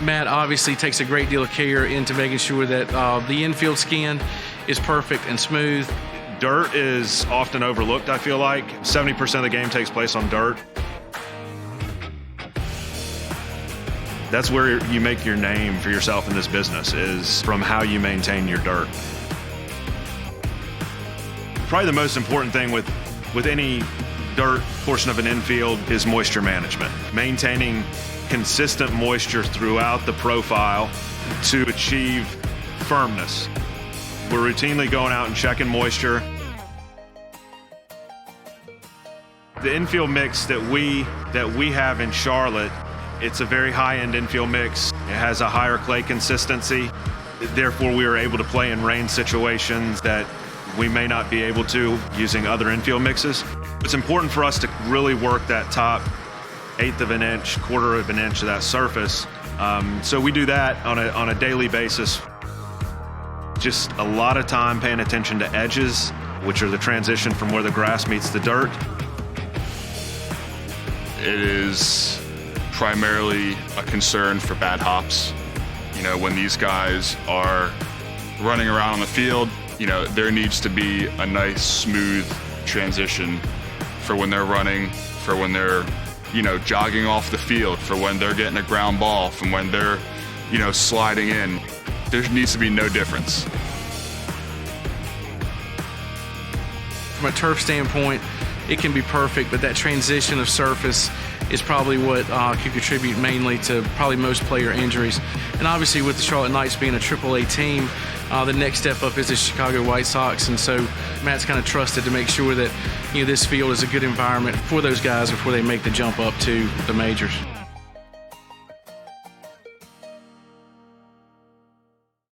Matt obviously takes a great deal of care into making sure that the infield skin is perfect and smooth. Dirt is often overlooked, I feel like. 70% of the game takes place on dirt. That's where you make your name for yourself in this business, is from how you maintain your dirt. Probably the most important thing with any dirt portion of an infield is moisture management. Maintaining consistent moisture throughout the profile to achieve firmness. We're routinely going out and checking moisture. The infield mix that we have in Charlotte, it's a very high-end infield mix. It has a higher clay consistency. Therefore, we are able to play in rain situations that we may not be able to using other infield mixes. It's important for us to really work that top 1/8 of an inch, 1/4 of an inch of that surface. So we do that on a daily basis. Just a lot of time paying attention to edges, which are the transition from where the grass meets the dirt. It is primarily a concern for bad hops. You know, when these guys are running around on the field, you know, there needs to be a nice, smooth transition for when they're running, for when they're, you know, jogging off the field, for when they're getting a ground ball, from when they're, you know, sliding in. There needs to be no difference. From a turf standpoint, it can be perfect, but that transition of surface is probably what could contribute mainly to probably most player injuries. And obviously with the Charlotte Knights being a AAA team, the next step up is the Chicago White Sox, and so Matt's kind of trusted to make sure that, you know, this field is a good environment for those guys before they make the jump up to the majors.